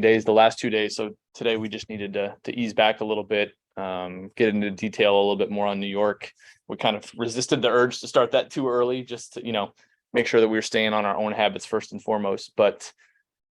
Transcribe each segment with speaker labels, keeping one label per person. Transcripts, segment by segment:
Speaker 1: days, the last 2 days. So today we just needed to ease back a little bit, get into detail a little bit more on New York. We kind of resisted the urge to start that too early, just to, make sure that we were staying on our own habits first and foremost. But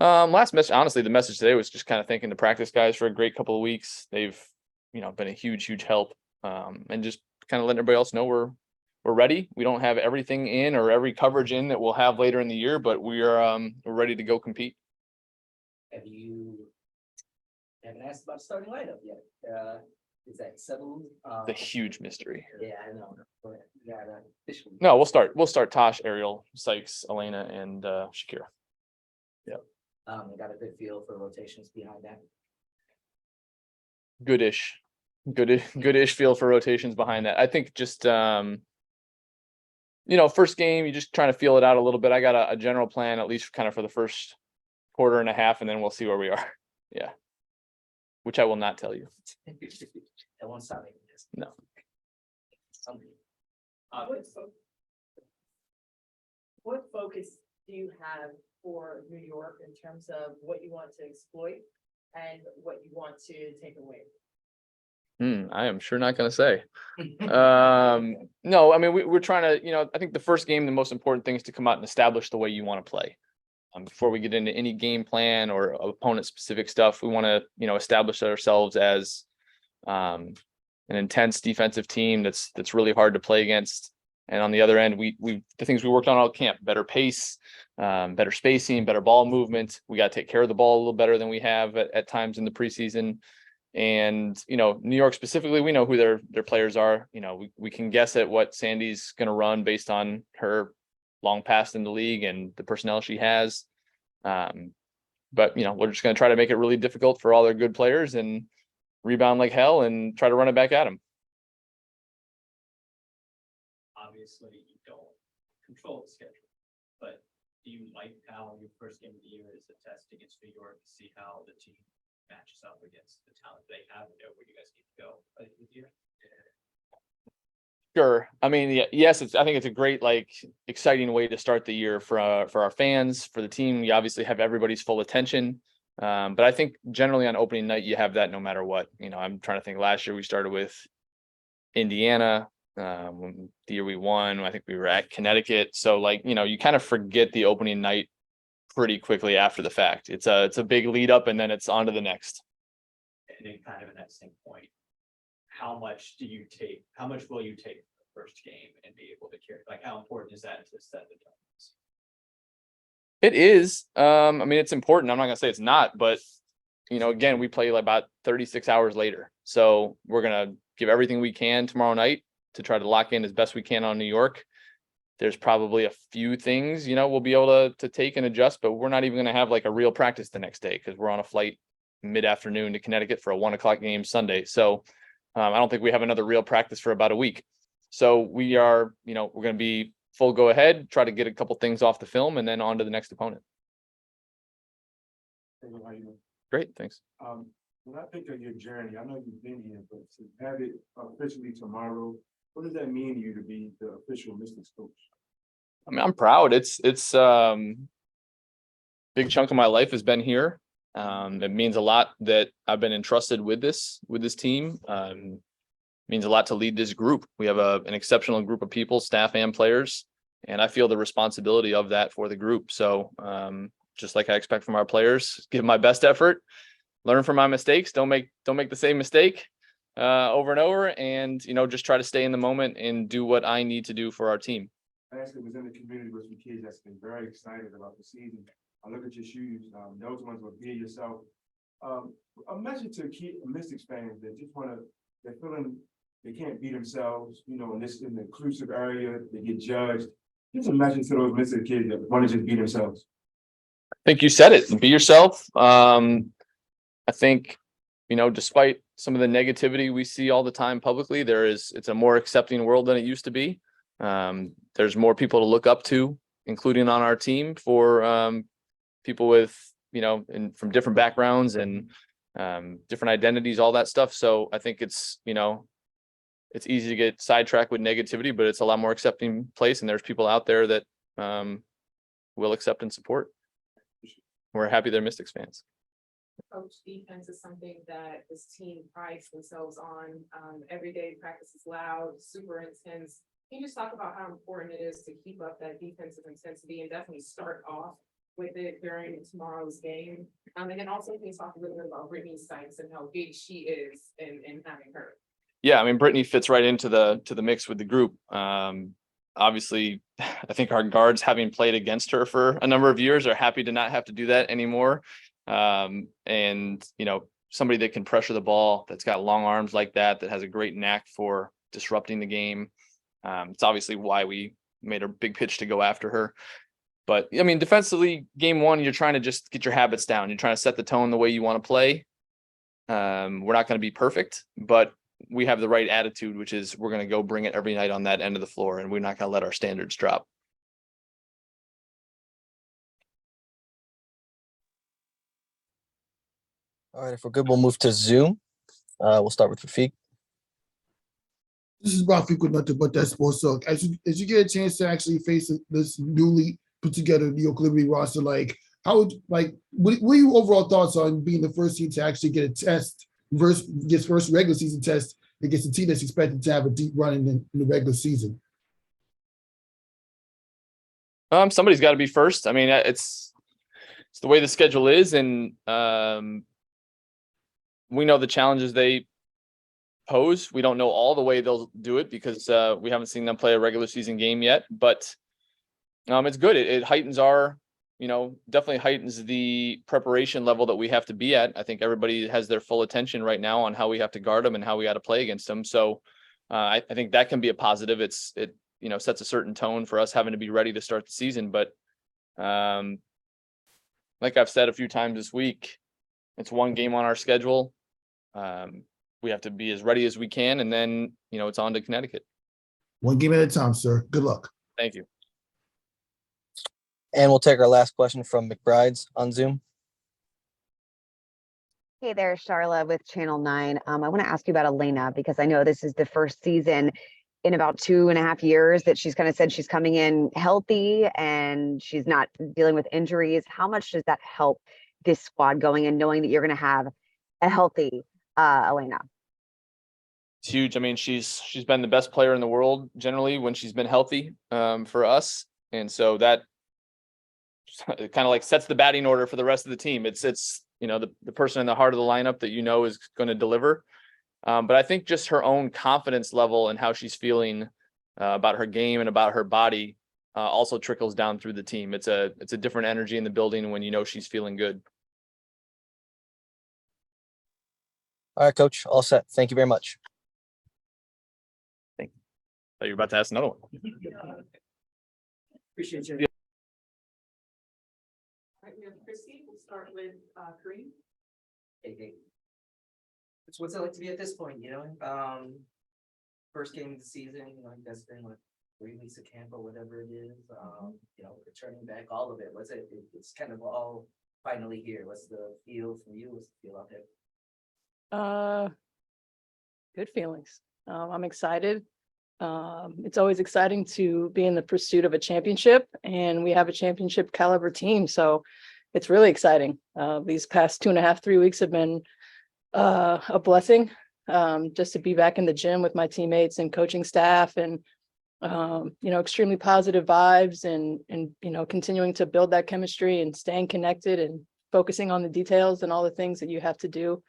Speaker 1: last message, honestly, the message today was just kind of thanking the practice guys for a great couple of weeks. They've, been a huge help, and just kind of letting everybody else know we're ready. We don't have everything in or every coverage in that we'll have later in the year, but we're ready to go compete.
Speaker 2: Haven't asked about starting lineup yet. Is that settled?
Speaker 1: The huge mystery.
Speaker 2: Yeah, I know. But you gotta officially.
Speaker 1: No, we'll start Tosh, Ariel, Sykes, Elena, and Shakira. Yep.
Speaker 2: I got a good feel for rotations behind that.
Speaker 1: Goodish feel for rotations behind that. I think just first game, you just trying to feel it out a little bit. I got a general plan, at least kind of for the first quarter and a half, and then we'll see where we are. Yeah. Which I will not tell you.
Speaker 2: I won't stop making this.
Speaker 1: No.
Speaker 3: What focus do you have for New York in terms of what you want to exploit and what you want to take away?
Speaker 1: I am sure not going to say. No, I mean, we're trying to, I think the first game, the most important thing is to come out and establish the way you want to play. Before we get into any game plan or opponent specific stuff, we want to, establish ourselves as an intense defensive team that's really hard to play against. And on the other end, the things we worked on all camp: better pace, better spacing, better ball movement. We got to take care of the ball a little better than we have at times in the preseason. And New York specifically, we know who their players are. We can guess at what Sandy's going to run based on her long past in the league and the personnel she has. But we're just going to try to make it really difficult for all their good players and rebound like hell and try to run it back at them.
Speaker 4: Obviously, you don't control the schedule, but do you like how your first game of the year is a test against New York to see how the team matches up against the talent they have and where you guys need to go this year?
Speaker 1: Sure. I mean, yes, I think it's a great, exciting way to start the year for our fans, for the team. We obviously have everybody's full attention. But I think generally on opening night, you have that no matter what. I'm trying to think, last year we started with Indiana. The year we won, I think we were at Connecticut. So you kind of forget the opening night pretty quickly after the fact. It's a big lead up and then it's on to the next.
Speaker 4: And then kind of in that same point, how much will you take the first game and be able to carry? How important is that to set the tones?
Speaker 1: It is. I mean, it's important. I'm not gonna say it's not, but again, we play about 36 hours later. So we're gonna give everything we can tomorrow night to try to lock in as best we can on New York. There's probably a few things, we'll be able to take and adjust, but we're not even gonna have a real practice the next day because we're on a flight mid-afternoon to Connecticut for a 1:00 game Sunday. So I don't think we have another real practice for about a week. So we are, we're going to be full go ahead, try to get a couple things off the film and then on to the next opponent. Great, thanks.
Speaker 5: When I think of your journey, I know you've been here, but to have it officially tomorrow, what does that mean to you to be the official Mystics coach?
Speaker 1: I mean, I'm proud. It's big chunk of my life has been here. It means a lot that I've been entrusted with this team. It means a lot to lead this group. We have an exceptional group of people, staff and players, and I feel the responsibility of that for the group. So just like I expect from our players, give my best effort, learn from my mistakes, don't make the same mistake over and over, and just try to stay in the moment and do what I need to do for our team.
Speaker 5: I actually was in the community with some kids that's been very excited about the season. I look at your shoes, those ones will be yourself. A message to Mystics fans that just they're feeling they can't be themselves, in the inclusive area, they get judged. Just a message to those Mystics kids that want to just be themselves.
Speaker 1: I think you said it. Be yourself. I think, despite some of the negativity we see all the time publicly, it's a more accepting world than it used to be. There's more people to look up to, including on our team, for people with, from different backgrounds and different identities, all that stuff. So I think it's easy to get sidetracked with negativity, but it's a lot more accepting place. And there's people out there that will accept and support. We're happy they're Mystics fans.
Speaker 6: Coach, defense is something that this team prides themselves on. Every day practice is loud, super intense. Can you just talk about how important it is to keep up that defensive intensity and definitely start off with it during tomorrow's game? And then also can you talk a little bit about Brittany Sykes and how big she is in having her?
Speaker 1: Yeah, I mean, Brittany fits right into the mix with the group. Obviously, I think our guards, having played against her for a number of years, are happy to not have to do that anymore. And somebody that can pressure the ball, that's got long arms like that has a great knack for disrupting the game. It's obviously why we made a big pitch to go after her. But I mean, defensively, game one, you're trying to just get your habits down. You're trying to set the tone the way you want to play. We're not going to be perfect, but we have the right attitude, which is we're going to go bring it every night on that end of the floor, and we're not going to let our standards drop.
Speaker 7: All right, if we're good, we'll move to Zoom. We'll start with Rafiq.
Speaker 8: This is Rafiq with nothing but that sports talk. As you get a chance to actually face this newly put together New York Liberty roster, what are your overall thoughts on being the first team to actually get a test versus gets first regular season test against a team that's expected to have a deep run in the regular season?
Speaker 1: Somebody's got to be first. I mean, it's the way the schedule is, and we know the challenges they pose. We don't know all the way they'll do it because we haven't seen them play a regular season game yet, but it's good. It heightens definitely heightens the preparation level that we have to be at. I think everybody has their full attention right now on how we have to guard them and how we got to play against them. So I think that can be a positive. It sets a certain tone for us having to be ready to start the season. But like I've said a few times this week, it's one game on our schedule. We have to be as ready as we can, and then it's on to Connecticut.
Speaker 8: One game at a time, sir. Good luck.
Speaker 1: Thank you.
Speaker 7: And we'll take our last question from McBride's on Zoom.
Speaker 9: Hey there, Charla with Channel 9. I want to ask you about Elena because I know this is the first season in about 2.5 years that she's kind of said she's coming in healthy and she's not dealing with injuries. How much does that help this squad going in, knowing that you're going to have a healthy Elena?
Speaker 1: It's huge. I mean, she's been the best player in the world generally when she's been healthy for us, and so that it kind of like sets the batting order for the rest of the team. It's the person in the heart of the lineup that is going to deliver. But I think just her own confidence level and how she's feeling about her game and about her body also trickles down through the team. It's a different energy in the building when she's feeling good.
Speaker 7: All right, Coach, all set. Thank you very much.
Speaker 1: Thank you. Thought you were about to ask another one.
Speaker 2: Appreciate you.
Speaker 1: Yeah.
Speaker 6: All right, we have Kristi. We'll start with Kareem.
Speaker 2: Hey. What's it like to be at this point, first game of the season, that's been 3 weeks of camp or whatever it is, returning back, all of it. It's kind of all finally here. What's the feel for you? What's the feel out there?
Speaker 10: Good feelings. I'm excited. It's always exciting to be in the pursuit of a championship, and we have a championship caliber team. So it's really exciting. These past 2.5, 3 weeks have been a blessing, just to be back in the gym with my teammates and coaching staff, and extremely positive vibes, and continuing to build that chemistry and staying connected and focusing on the details and all the things that you have to do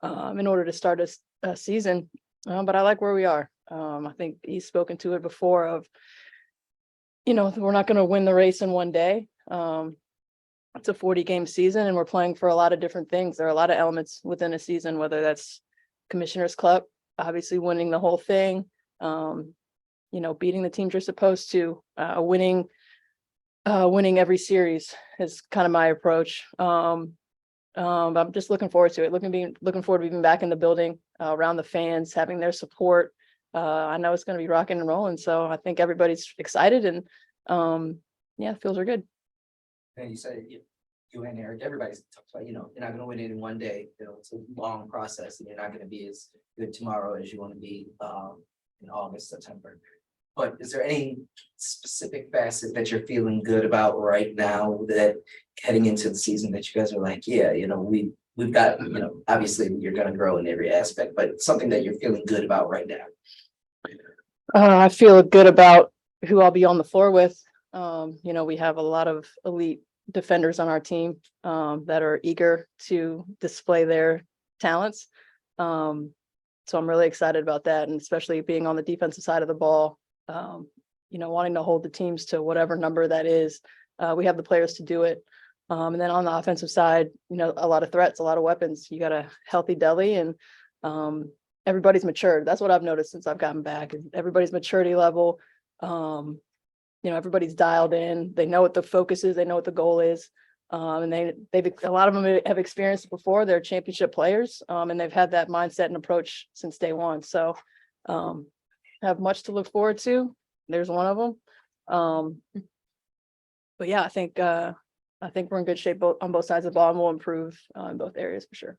Speaker 10: in order to start a season. But I like where we are. I think he's spoken to it before of, we're not going to win the race in one day. It's a 40-game season, and we're playing for a lot of different things. There are a lot of elements within a season, whether that's Commissioner's Cup, obviously winning the whole thing, beating the teams you're supposed to, winning every series is kind of my approach. I'm just looking forward to it. Looking forward to being back in the building, around the fans, having their support. I know it's going to be rocking and rolling, so I think everybody's excited, and it feels are good.
Speaker 2: And you said you and Eric, everybody's talked about, you're not going to win it in one day. It's a long process, and you're not going to be as good tomorrow as you want to be in August, September. But is there any specific facet that you're feeling good about right now that heading into the season that you guys are like, we've got, you know, obviously you're gonna grow in every aspect, but something that you're feeling good about right now.
Speaker 10: I feel good about who I'll be on the floor with. You know, we have a lot of elite defenders on our team that are eager to display their talents. So I'm really excited about that, and especially being on the defensive side of the ball, you know, wanting to hold the teams to whatever number that is. We have the players to do it. And then on the offensive side, you know, a lot of threats, a lot of weapons. You got a healthy deli, and everybody's matured. That's what I've noticed since I've gotten back. Is everybody's maturity level. You know, everybody's dialed in. They know what the focus is. They know what the goal is. And they've a lot of them have experienced it before. They're championship players, and they've had that mindset and approach since day one. So have much to look forward to. There's one of them. But yeah, I think we're in good shape on both sides of the ball, and we'll improve in both areas for sure.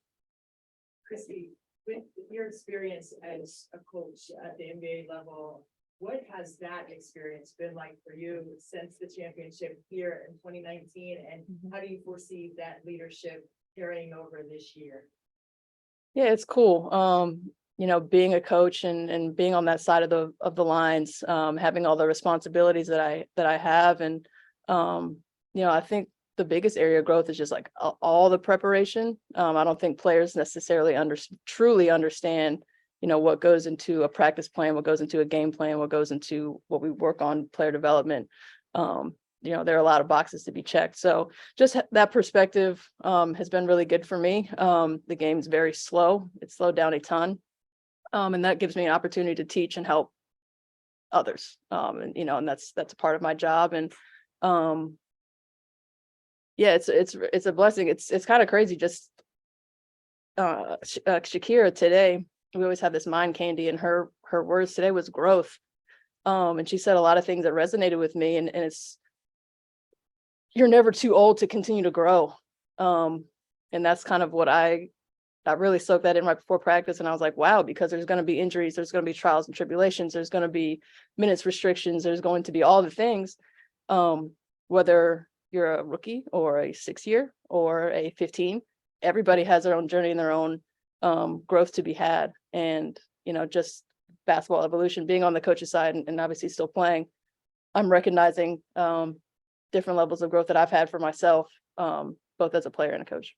Speaker 3: Kristi, with your experience as a coach at the NBA level, what has that experience been like for you since the championship here in 2019? And how do you foresee that leadership carrying over this year?
Speaker 10: Yeah, it's cool. You know, being a coach and being on that side of the lines, having all the responsibilities that I have, and you know, I think the biggest area of growth is just like all the preparation. I don't think players necessarily truly understand, you know, what goes into a practice plan, what goes into a game plan, what goes into what we work on player development. You know, there are a lot of boxes to be checked. So just that perspective has been really good for me. The game's very slow. It's slowed down a ton. And that gives me an opportunity to teach and help others. And, you know, and that's a part of my job. And yeah, it's a blessing. It's kind of crazy. Just Shakira today, we always have this mind candy, and her words today was growth. And she said a lot of things that resonated with me, and it's, you're never too old to continue to grow. And that's kind of what I really soaked that in right before practice. And I was like, wow, because there's going to be injuries, there's going to be trials and tribulations, there's going to be minutes restrictions, there's going to be all the things. Whether you're a rookie or a 6-year or a 15, everybody has their own journey and their own growth to be had. And, you know, just basketball evolution, being on the coach's side and obviously still playing, I'm recognizing different levels of growth that I've had for myself, both as a player and a coach.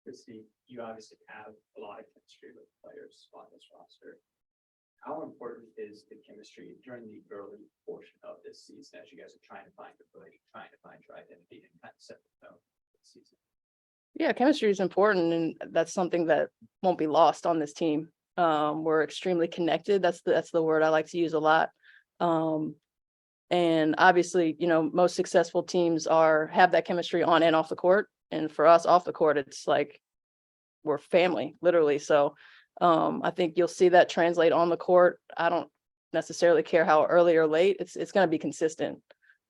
Speaker 4: Kristi, you obviously have a lot of chemistry with players on this roster. How important is the chemistry during the early portion of this season as you guys are trying to find your footing, trying to find your identity and kind of set the tone for the season? Yeah,
Speaker 10: chemistry is important, and that's something that won't be lost on this team. We're extremely connected. That's the word I like to use a lot. And obviously, you know, most successful teams have that chemistry on and off the court. And for us off the court, it's like we're family, literally. So I think you'll see that translate on the court. I don't necessarily care how early or late. It's going to be consistent.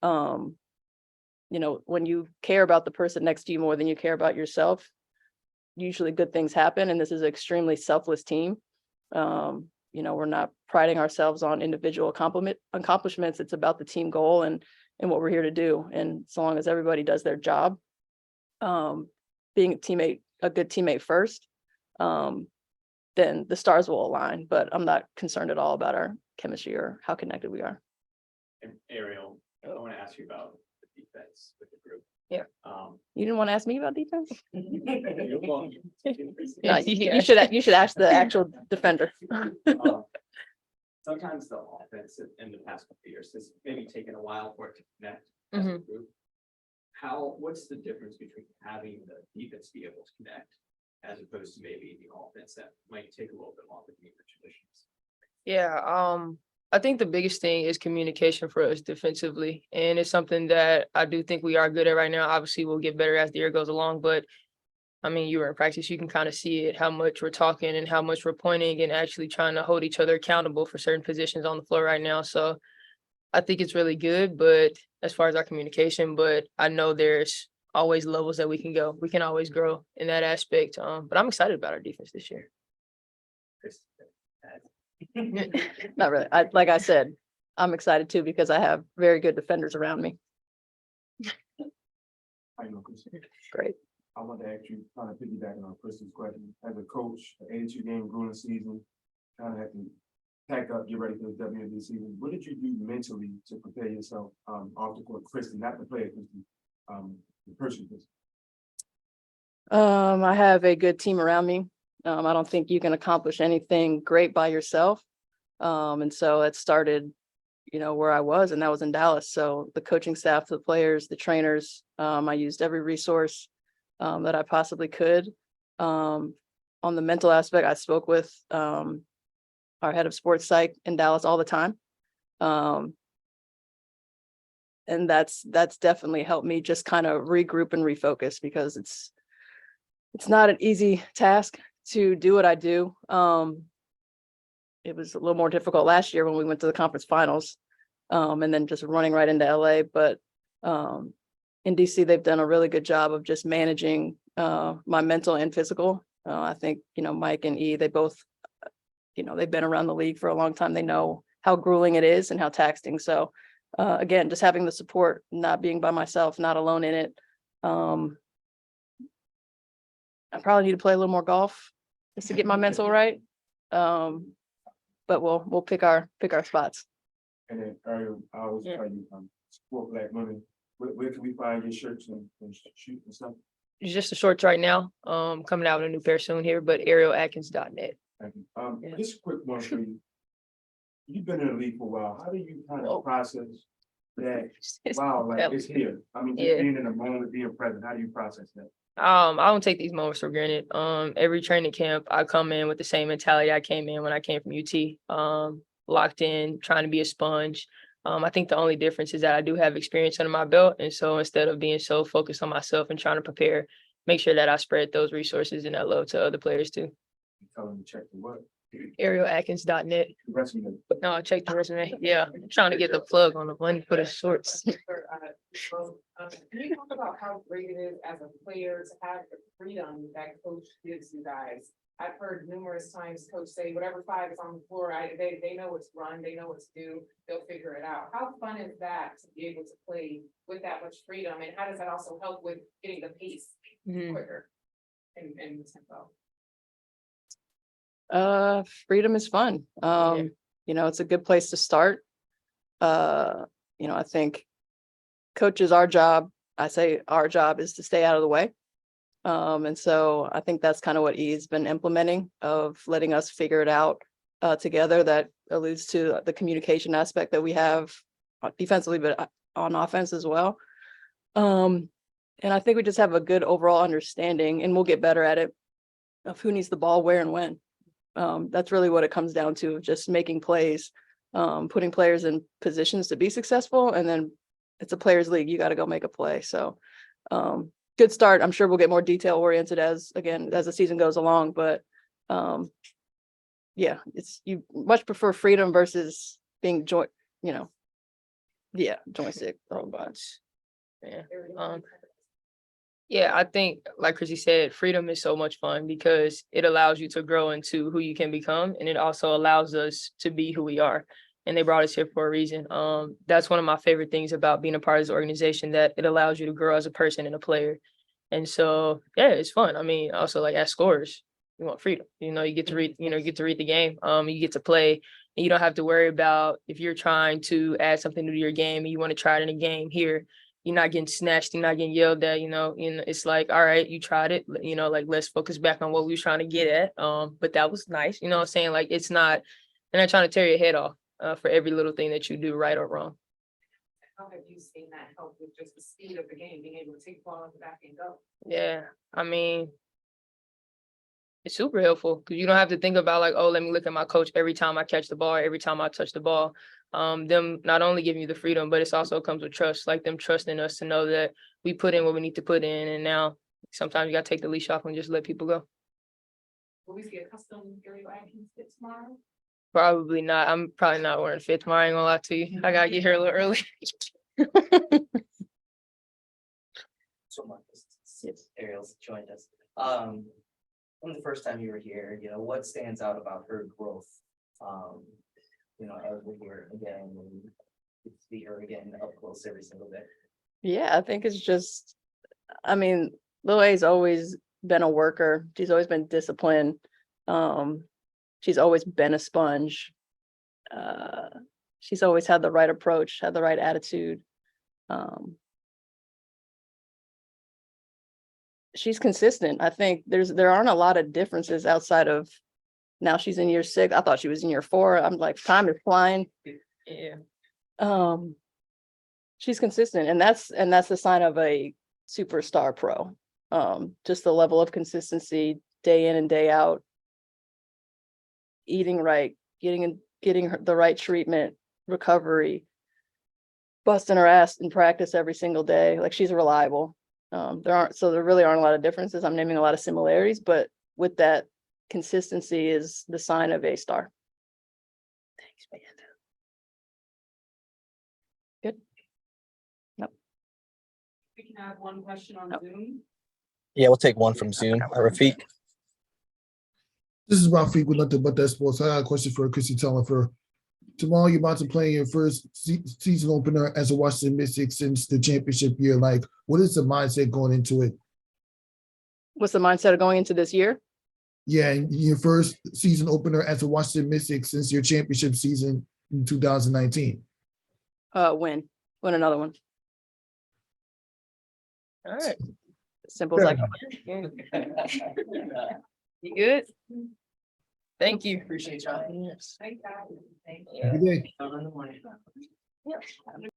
Speaker 10: You know, when you care about the person next to you more than you care about yourself, usually good things happen. And this is an extremely selfless team. You know, we're not priding ourselves on individual accomplishments. It's about the team goal and what we're here to do. And so long as everybody does their job, being a good teammate first, then the stars will align. But I'm not concerned at all about our chemistry or how connected we are.
Speaker 4: And Ariel, I want to ask you about the defense with the group.
Speaker 10: Yeah. You didn't want to ask me about defense?
Speaker 4: You're welcome.
Speaker 10: No, you should ask the actual defender.
Speaker 4: Sometimes the offense in the past couple of years has maybe taken a while for it to connect as a group. What's the difference between having the defense be able to connect as opposed to maybe the offense that might take a little bit longer to meet the traditions?
Speaker 11: Yeah, I think the biggest thing is communication for us defensively. And it's something that I do think we are good at right now. Obviously, we'll get better as the year goes along. But I mean, you were in practice, you can kind of see it, how much we're talking and how much we're pointing and actually trying to hold each other accountable for certain positions on the floor right now. So I think it's really good, but as far as our communication, but I know there's always levels that we can go. We can always grow in that aspect. But I'm excited about our defense this year.
Speaker 10: Not really. Like I said, I'm excited too because I have very good defenders around me. Great.
Speaker 5: I want to ask you, kind of piggybacking on Kristi's question, as a coach, an 82-game grueling season, kind of have to pack up, get ready for the WNBA season. What did you do mentally to prepare yourself off the court, Kristi, not the player, Kristi, the person, Kristi?
Speaker 10: I have a good team around me. I don't think you can accomplish anything great by yourself. And so it started, where I was, and that was in Dallas. So the coaching staff, the players, the trainers, I used every resource that I possibly could. On the mental aspect, I spoke with our head of sports psych in Dallas all the time. And that's definitely helped me just kind of regroup and refocus, because it's not an easy task to do what I do. It was a little more difficult last year when we went to the conference finals, and then just running right into LA. But in DC, they've done a really good job of just managing my mental and physical. I think, Mike and E, they both, they've been around the league for a long time. They know how grueling it is and how taxing. So again, just having the support, not being by myself, not alone in it. I probably need to play a little more golf just to get my mental right. But we'll pick our spots.
Speaker 5: And then Ariel, I always
Speaker 11: Yeah.
Speaker 5: tell you, support Black women. Where can we find your shirts and shoot and stuff?
Speaker 11: It's just the shorts right now. Coming out with a new pair soon here, but arielatkins.net.
Speaker 5: Thank you.
Speaker 11: Yeah.
Speaker 5: Just a quick one for you. You've been in the league for a while. How do you kind
Speaker 11: Whoa.
Speaker 5: of process that? Wow, like it's here. I mean, just
Speaker 11: Yeah.
Speaker 5: being in the moment, being present. How do you process that?
Speaker 11: I don't take these moments for granted. Every training camp, I come in with the same mentality I came in when I came from UT. Locked in, trying to be a sponge. I think the only difference is that I do have experience under my belt. And so instead of being so focused on myself and trying to prepare, make sure that I spread those resources and that love to other players too.
Speaker 5: You tell them to check the what?
Speaker 11: arielatkins.net.
Speaker 5: The resume.
Speaker 11: No, I checked the resume. Yeah, I'm trying to get the plug on the one for the shorts.
Speaker 6: Can you talk about how great it is as a player to have the freedom that coach gives you guys? I've heard numerous times coach say, whatever five is on the floor, they know what to run, they know what to do, they'll figure it out. How fun is that to be able to play with that much freedom? And how does that also help with getting the pace
Speaker 11: Mhm.
Speaker 6: quicker and tempo?
Speaker 10: Freedom is fun. It's a good place to start. I think coaches, our job is to stay out of the way. And so I think that's kind of what E's been implementing, of letting us figure it out together. That alludes to the communication aspect that we have defensively, but on offense as well. And I think we just have a good overall understanding, and we'll get better at it, of who needs the ball, where, and when. That's really what it comes down to, just making plays, putting players in positions to be successful. And then it's a players league. You got to go make a play. So good start. I'm sure we'll get more detail oriented as the season goes along. But yeah, you much prefer freedom versus being joystick the whole bunch.
Speaker 11: Yeah. Yeah, I think, like Kristi said, freedom is so much fun because it allows you to grow into who you can become, and it also allows us to be who we are. And they brought us here for a reason. That's one of my favorite things about being a part of this organization, that it allows you to grow as a person and a player. And so, yeah, it's fun. I mean, also, like, as scorers, you want freedom. You get to read, you get to read the game. You get to play, and you don't have to worry about if you're trying to add something new to your game and you want to try it in a game here. You're not getting snatched, you're not getting yelled at, it's like, all right, you tried it, like, let's focus back on what we were trying to get at. But that was nice, what I'm saying? Like, they're not trying to tear your head off for every little thing that you do, right or wrong.
Speaker 6: How have you seen that help with just the speed of the game, being able to take the ball in the back and go?
Speaker 11: Yeah, I mean, it's super helpful because you don't have to think about, like, oh, let me look at my coach every time I catch the ball, every time I touch the ball. Them not only giving you the freedom, but it also comes with trust, like them trusting us to know that we put in what we need to put in. And now sometimes you got to take the leash off and just let people go.
Speaker 6: Will we see a custom Ariel Atkins fit tomorrow?
Speaker 11: Probably not. I'm probably not wearing fit tomorrow. I ain't gonna lie to you. I gotta get here a little early.
Speaker 2: So Marcus, since Ariel's joined us, from the first time you were here, what stands out about her growth? As we're here again, and you see her again up close every single day.
Speaker 10: Yeah, I think it's just, I mean, Lil A's always been a worker. She's always been disciplined. She's always been a sponge. She's always had the right approach, had the right attitude. She's consistent. I think there aren't a lot of differences outside of now she's in year 6. I thought she was in year 4. I'm like, time is flying.
Speaker 11: Yeah.
Speaker 10: She's consistent, and that's the sign of a superstar pro. Just the level of consistency day in and day out, eating right, getting the right treatment, recovery, busting her ass in practice every single day. Like, she's reliable. There really aren't a lot of differences. I'm naming a lot of similarities, but with that, consistency is the sign of a star. Thanks, man. Good. Nope.
Speaker 6: We can have one question on
Speaker 10: Nope.
Speaker 6: Zoom.
Speaker 7: Yeah, we'll take one from Zoom. Rafiq.
Speaker 8: This is Rafiq with Nothing But That Sports. I got a question for Kristi Toliver. Tomorrow you're about to play your first season opener as a Washington Mystics since the championship year. Like, what is the mindset going into it?
Speaker 10: What's the mindset of going into this year?
Speaker 8: Yeah, your first season opener as a Washington Mystics since your championship season in 2019.
Speaker 10: Win another one.
Speaker 11: All right.
Speaker 10: Simple as I
Speaker 8: Yeah.
Speaker 10: can.
Speaker 11: You good? Thank you.
Speaker 2: Appreciate y'all.
Speaker 11: Yes.
Speaker 6: Thank you.
Speaker 2: Thank
Speaker 8: Good day.
Speaker 2: you.
Speaker 10: Yeah.